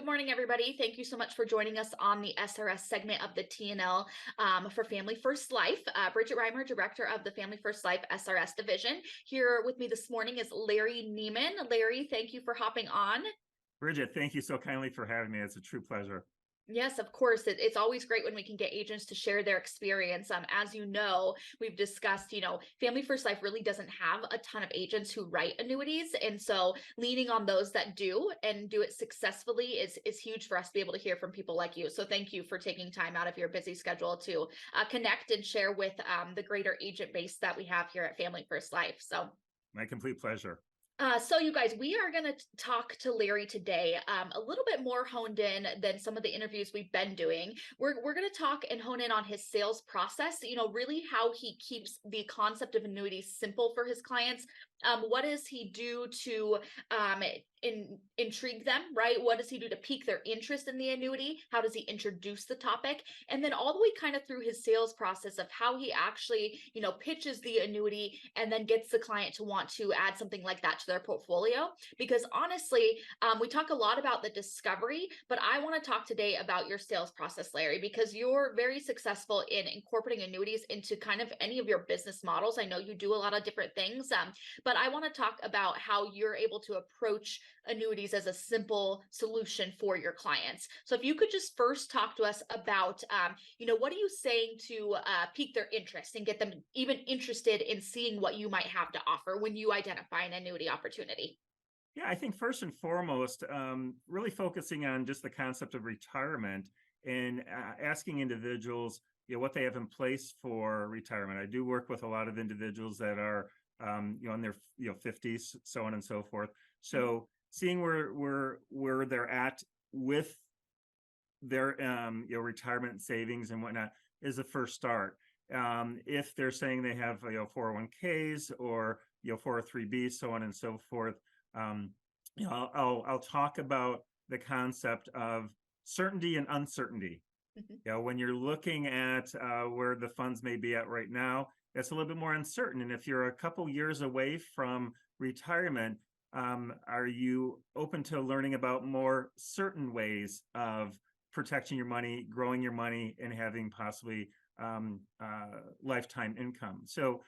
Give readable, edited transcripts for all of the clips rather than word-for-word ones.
morning, everybody. Thank you so much for joining us on the SRS segment of the TNL for Family First Life. Bridget Reimer, Director of the Family First Life SRS Division. Here with me this morning is Larry Nieman. Larry, thank you for hopping on. Bridget, thank you so kindly for having me. It's a true pleasure. Yes, of course. It's always great when we can get agents to share their experience. As you know, we've discussed, Family First Life really doesn't have a ton of agents who write annuities. And so leaning on those that do and do it successfully is huge for us to be able to hear from people like you. So thank you for taking time out of your busy schedule to connect and share with the greater agent base that we have here at Family First Life. So My complete pleasure. So you guys, we are going to talk to Larry today, a little bit more honed in than some of the interviews we've been doing. We're going to talk and hone in on his sales process, really how he keeps the concept of annuities simple for his clients. What does he do to intrigue them, right? What does he do to pique their interest in the annuity? How does he introduce the topic? And then all the way kind of through his sales process of how he actually, pitches the annuity and then gets the client to want to add something like that to their portfolio. Because honestly, we talk a lot about the discovery, but I want to talk today about your sales process, Larry, because you're very successful in incorporating annuities into kind of any of your business models. I know you do a lot of different things, but I want to talk about how you're able to approach annuities as a simple solution for your clients. So if you could just first talk to us about, what are you saying to pique their interest and get them even interested in seeing what you might have to offer when you identify an annuity opportunity? Yeah, I think first and foremost, really focusing on just the concept of retirement and asking individuals, what they have in place for retirement. I do work with a lot of individuals that are, in their 50s, so on and so forth. So seeing where they're at with their retirement savings and whatnot is the first start. If they're saying they have 401ks or 403b, so on and so forth, I'll talk about the concept of certainty and uncertainty. When you're looking at where the funds may be at right now, it's a little bit more uncertain. And if you're a couple years away from retirement, are you open to learning about more certain ways of protecting your money, growing your money, and having possibly lifetime income? So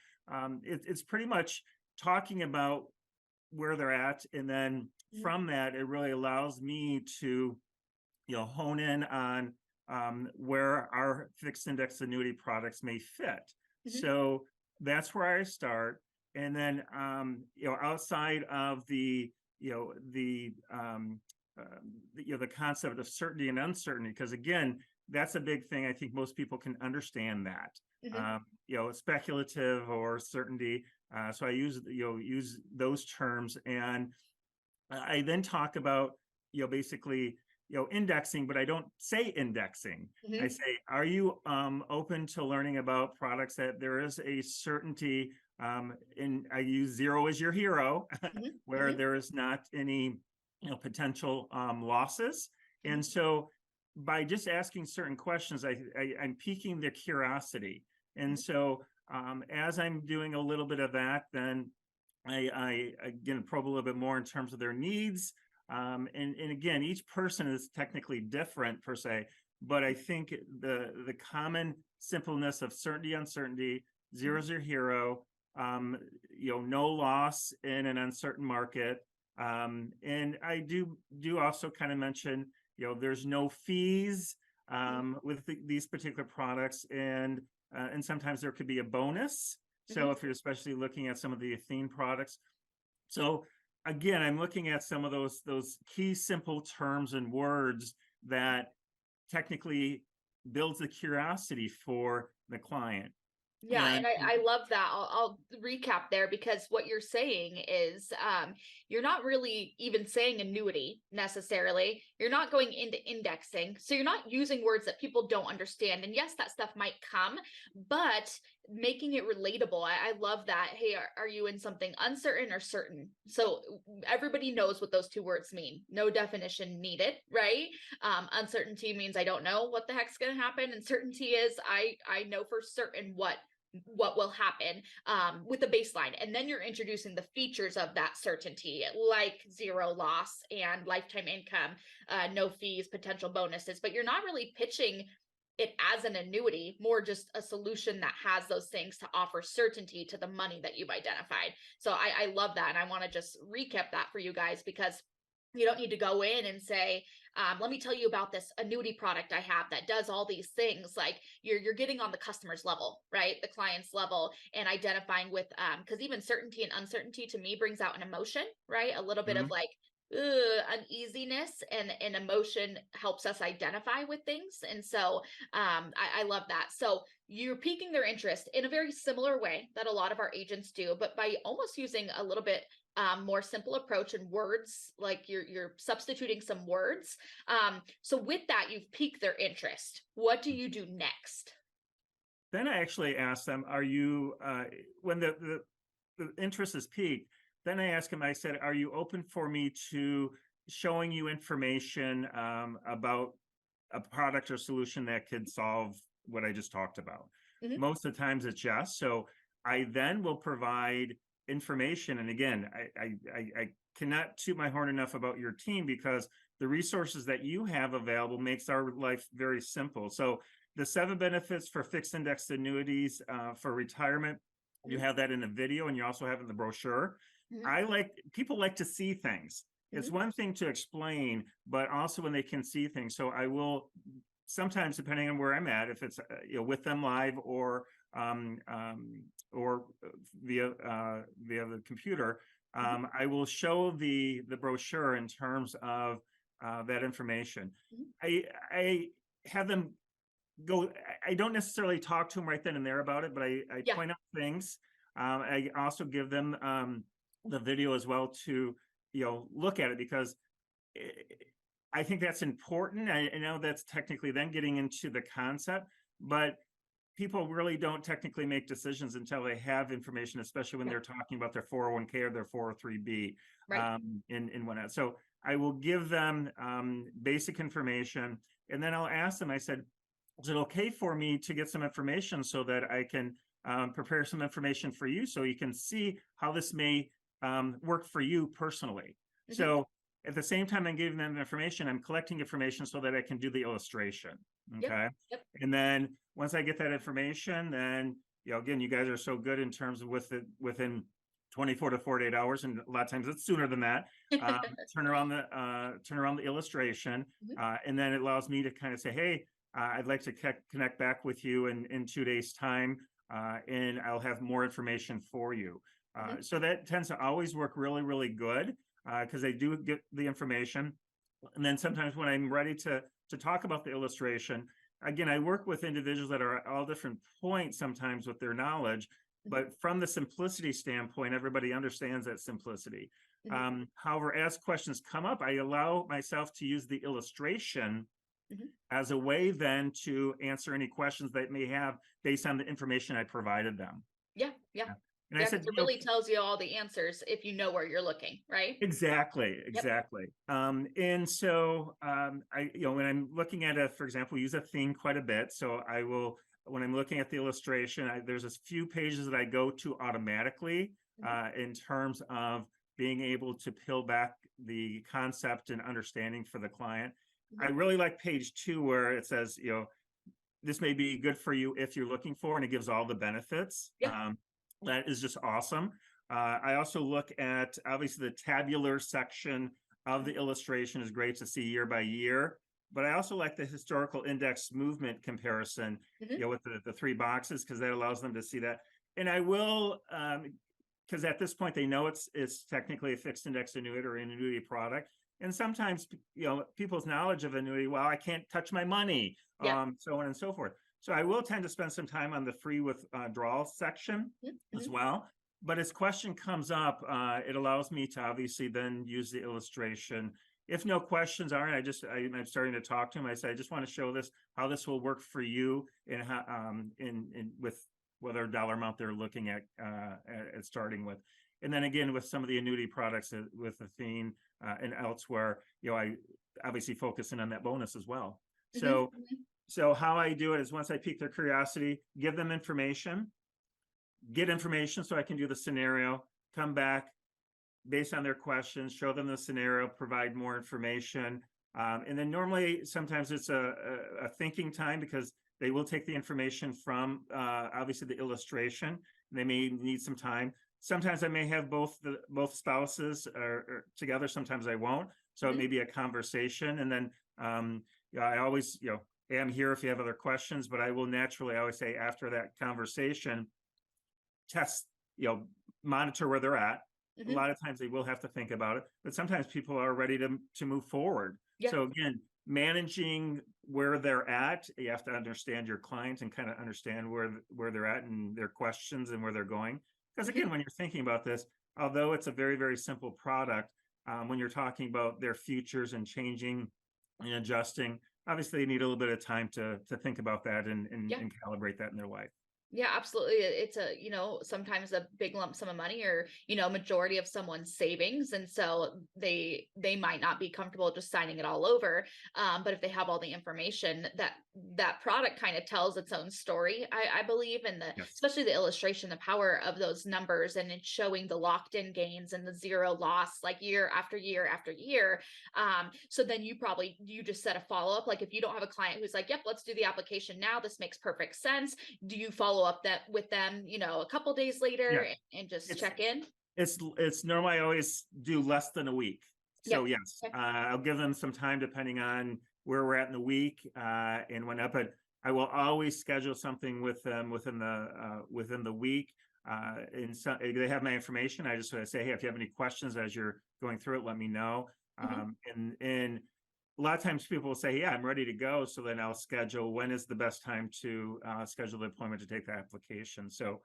it's pretty much talking about where they're at, and then from that, it really allows me to hone in on where our fixed index annuity products may fit. So that's where I start. And then, outside of the concept of certainty and uncertainty, because again, that's a big thing. I think most people can understand that, speculative or certainty. So I use those terms, and I then talk about, basically, indexing, but I don't say indexing. I say, are you open to learning about products that there is a certainty, and I use zero as your hero, where there is not any potential losses. And so by just asking certain questions, I'm piquing their curiosity. And so as I'm doing a little bit of that, then I again probe a little bit more in terms of their needs. And again, each person is technically different per se, but I think the common simpleness of certainty, uncertainty, zero is your hero, no loss in an uncertain market. And I do also kind of mention, there's no fees with these particular products, and sometimes there could be a bonus. So if you're especially looking at some of the Athene products. So again, I'm looking at some of those key simple terms and words that technically builds the curiosity for the client. Yeah, and I love that. I'll recap there, because what you're saying is you're not really even saying annuity necessarily. You're not going into indexing. So you're not using words that people don't understand. And yes, that stuff might come, but making it relatable. I love that. Hey, are you in something uncertain or certain? So everybody knows what those two words mean. No definition needed, right? Uncertainty means I don't know what the heck's going to happen. And certainty is I know for certain what what will happen with the baseline. And then you're introducing the features of that certainty, like zero loss and lifetime income, no fees, potential bonuses. But you're not really pitching it as an annuity, more just a solution that has those things to offer certainty to the money that you've identified. So I love that. And I want to just recap that for you guys, because you don't need to go in and say, let me tell you about this annuity product I have that does all these things. Like you're getting on the customer's level, right? The client's level, and identifying with because even certainty and uncertainty to me brings out an emotion, right? A little bit of Mhm. like uneasiness, and emotion helps us identify with things. And so I love that. So you're piquing their interest in a very similar way that a lot of our agents do, but by almost using a little bit more simple approach and words, like you're substituting some words. So with that, you've piqued their interest. What do you do next? Then I actually asked them, are you, when the interest is peaked, then I asked him, I said, are you open for me to showing you information about a product or solution that could solve what I just talked about? Mhm. Most of the times it's yes. So I then will provide information. And again, I cannot toot my horn enough about your team, because the resources that you have available makes our life very simple. So the 7 benefits for fixed indexed annuities for retirement, you Mhm. have that in a video, and you also have it in the brochure. Mhm. I like people like to see things. It's Mhm. one thing to explain, but also when they can see things. So I will sometimes, depending on where I'm at, if it's with them live um, um, or via the computer, Mhm. I will show the brochure in terms of that information. Mhm. I have them go. I don't necessarily talk to them right then and there about it, but I Yeah. point out things. I also give them the video as well to look at it, because eh, I think that's important. I know that's technically then getting into the concept, but people really don't technically make decisions until they have information, especially when Yeah. they're talking about their 401k or their 403b Right. in whatnot. So I will give them basic information, and then I'll ask them. I said, is it okay for me to get some information so that I can prepare some information for you, so you can see how this may work for you personally? Mhm. So at the same time I'm giving them information, I'm collecting information so that I can do the illustration. Yep. Okay. Yep. And then once I get that information, then again, you guys are so good in terms of within 24 to 48 hours, and a lot of times it's sooner than that. Um, turn around the illustration, Mhm. and then it allows me to kind of say, hey, I'd like to connect back with you in 2 days' time, and I'll have more information for you. Mhm. So that tends to always work really, really good, because they do get the information. And then sometimes when I'm ready to talk about the illustration, again, I work with individuals that are at all different points sometimes with their knowledge, Mhm. but from the simplicity standpoint, everybody understands that simplicity. Mhm. However, as questions come up, I allow myself to use the illustration Mhm. as a way then to answer any questions they may have based on the information I provided them. Yeah. Yeah. Yeah. And I Yeah. said, Because it really tells you all the answers if you know where you're looking, right? exactly, Yep. exactly. And so when I'm looking at for example, we use a theme quite a bit. So I will, when I'm looking at the illustration, there's a few pages that I go to automatically Mhm. in terms of being able to peel back the concept and understanding for the client. I Mhm. really like page 2, where it says, this may be good for you if you're looking for, and it gives all the benefits. Yeah. That is just awesome. I also look at, obviously, the tabular section of the Mhm. illustration is great to see year by year, but I also like the historical index movement comparison, Mhm. with the 3 boxes, because that allows them to see that. And I will, because at this point they know it's technically a fixed index annuity or an annuity product. And sometimes, people's knowledge of annuity, well, I can't touch my money, Yeah. so on and so forth. So I will tend to spend some time on the free withdrawal section Mhm. as Mhm. well. But as question comes up, it allows me to obviously then use the illustration. If no questions are, and I'm starting to talk to them, I say, I just want to show this, how this will work for you, and how, in with whatever dollar amount they're looking at starting with. And then again, with some of the annuity products with Athene and elsewhere, I obviously focusing on that bonus as well. Mhm. So Mhm. so how I do it is, once I pique their curiosity, give them information. get information so I can do the scenario, come back based on their questions, show them the scenario, provide more information. And then normally, sometimes it's a thinking time because they will take the information from obviously the illustration. They may need some time. Sometimes I may have both spouses or together. Sometimes I won't. So it may be a conversation, and then I always hey, I'm here if you have other questions. But I will naturally, I always say after that conversation, test, monitor where they're at. A lot of times they will have to think about it, but sometimes people are ready to move forward. Yeah. So again, managing where they're at, you have to understand your client and kind of understand where they're at and their questions and where they're going. Because again, when you're thinking about this, although it's a very, very simple product, when you're talking about their futures and changing and adjusting, obviously they need a little bit of time to think about that and calibrate that in their life. Yeah, absolutely. It's a, sometimes a big lump sum of money or, majority of someone's savings. And so they might not be comfortable just signing it all over. But if they have all the information, that product kind of tells its own story, I believe, and especially the illustration, the power of those numbers, and it's showing the locked in gains and the zero loss, like year after year after year. So then you just set a follow up. Like if you don't have a client who's like, yep, let's do the application now, this makes perfect sense. Do you follow up that with them, a couple days later and just check in? It's normal. I always do less than a week. So yes, I'll give them some time depending on where we're at in the week and whatnot. But I will always schedule something with them within the week. And so they have my information. I just say, hey, if you have any questions as you're going through it, let me know. And a lot of times people will say, yeah, I'm ready to go. So then I'll schedule when is the best time to schedule the appointment to take the application. So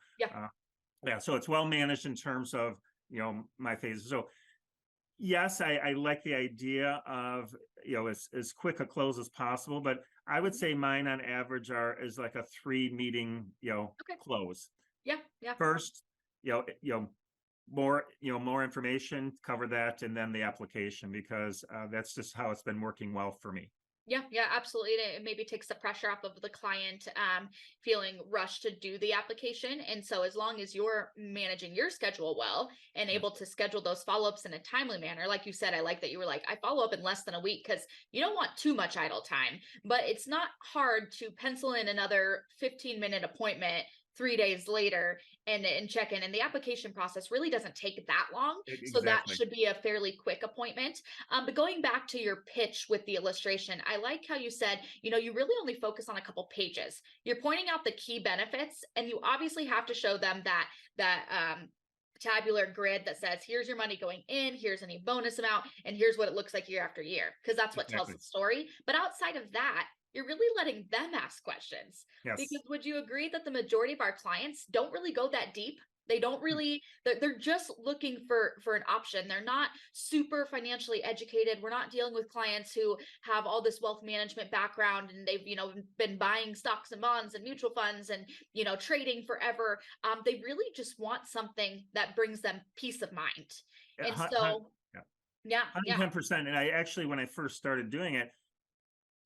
so it's well managed in terms of, my phases. So yes, I like the idea of, as quick a close as possible, but I would say mine on average is like a 3 meeting, close. First, more information, cover that, and then the application, because that's just how it's been working well for me. Yeah, absolutely. And it maybe takes the pressure off of the client feeling rushed to do the application. And so as long as you're managing your schedule well and able to schedule those follow-ups in a timely manner, like you said, I like that you were like, I follow up in less than a week, because you don't want too much idle time, but it's not hard to pencil in another 15-minute appointment 3 days later and check in. And the application process really doesn't take that long. Exactly. So that should be a fairly quick appointment. But going back to your pitch with the illustration, I like how you said, you really only focus on a couple pages. You're pointing out the key benefits, and you obviously have to show them that tabular grid that says, here's your money going in, here's any bonus amount, and here's what it looks like year after year, because that's what tells the story. But outside of that, you're really letting them ask questions. Yes. Because would you agree that the majority of our clients don't really go that deep? They don't really, they're just looking for an option. They're not super financially educated. We're not dealing with clients who have all this wealth management background and they've, been buying stocks and bonds and mutual funds and, trading forever. They really just want something that brings them peace of mind. And so, 110%. And I actually, when I first started doing it,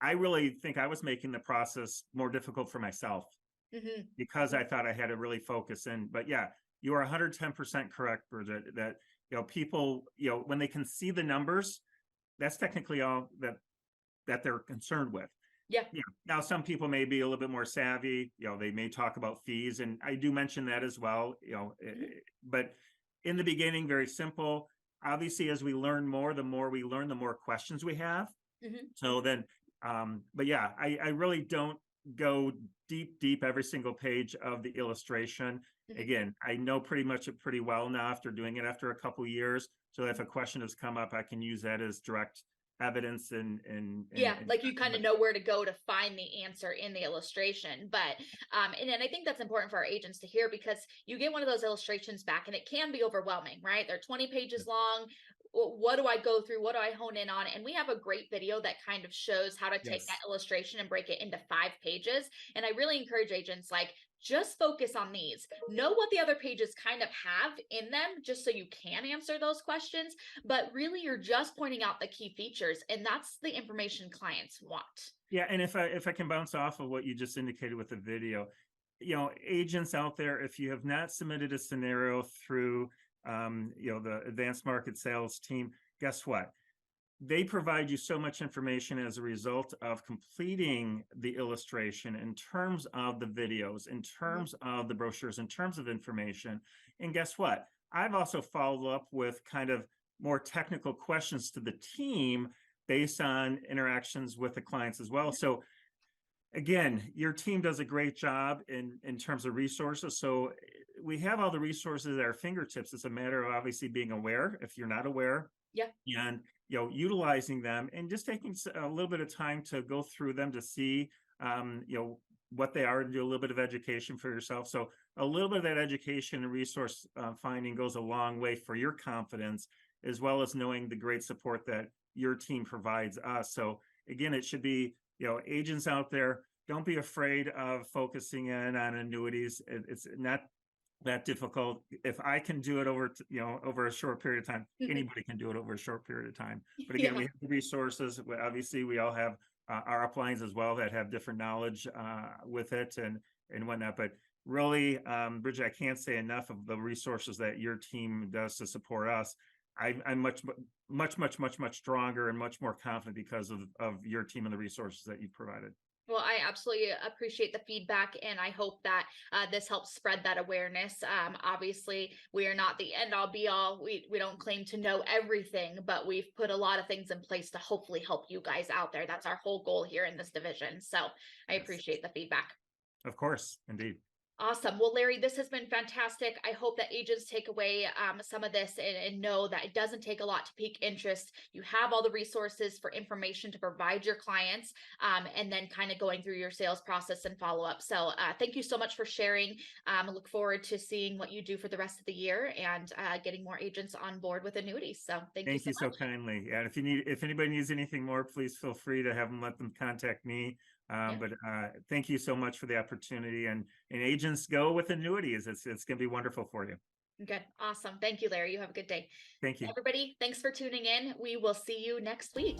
I really think I was making the process more difficult for myself because I thought I had to really focus in. But yeah, you are 110% correct, Bridget, that, people, when they can see the numbers, that's technically all that they're concerned with. Yeah. Now, some people may be a little bit more savvy, they may talk about fees, and I do mention that as well, but in the beginning, very simple. Obviously, as we learn more, the more we learn, the more questions we have. So then, but yeah, I really don't go deep every single page of the illustration. Again, I know pretty well now after doing it after a couple years. So if a question has come up, I can use that as direct evidence and like you kind of know where to go to find the answer in the illustration. But and I think that's important for our agents to hear, because you get one of those illustrations back and it can be overwhelming, right? They're 20 pages long. What do I go through? What do I hone in on? And we have a great video that kind of shows how to take that illustration and break it into 5 pages. And I really encourage agents, like, just focus on these. Know what the other pages kind of have in them, just so you can answer those questions. But really, you're just pointing out the key features, and that's the information clients want. Yeah, and if I can bounce off of what you just indicated with the video, agents out there, if you have not submitted a scenario through, the advanced market sales team, guess what? They provide you so much information as a result of completing the illustration in terms of the videos, in terms of the brochures, in terms of information. And guess what? I've also followed up with kind of more technical questions to the team based on interactions with the clients as well. So again, your team does a great job in terms of resources. So we have all the resources at our fingertips. It's a matter of obviously being aware if you're not aware. Yeah. And utilizing them and just taking a little bit of time to go through them to see what they are, and do a little bit of education for yourself. So a little bit of that education and resource finding goes a long way for your confidence, as well as knowing the great support that your team provides us. So again, it should be, agents out there, don't be afraid of focusing in on annuities. It's not that difficult. If I can do it over a short period of time, anybody can do it over a short period of time. But again, we have the resources. Obviously, we all have our uplines as well that have different knowledge with it and whatnot. But really, Bridget, I can't say enough of the resources that your team does to support us. I'm much stronger and much more confident because of your team and the resources that you provided. Well, I absolutely appreciate the feedback, and I hope that this helps spread that awareness. Obviously, we are not the end all be all. We don't claim to know everything, but we've put a lot of things in place to hopefully help you guys out there. That's our whole goal here in this division. So I appreciate the feedback. Of course, indeed. Awesome. Well, Larry, this has been fantastic. I hope that agents take away some of this and know that it doesn't take a lot to pique interest. You have all the resources for information to provide your clients, and then kind of going through your sales process and follow up. So thank you so much for sharing. I look forward to seeing what you do for the rest of the year and getting more agents on board with annuities. So thank you so kindly. Yeah, if anybody needs anything more, please feel free to let them contact me. But thank you so much for the opportunity, and agents, go with annuities. It's going to be wonderful for you. Good. Awesome. Thank you, Larry. You have a good day. Thank you. Everybody, thanks for tuning in. We will see you next week.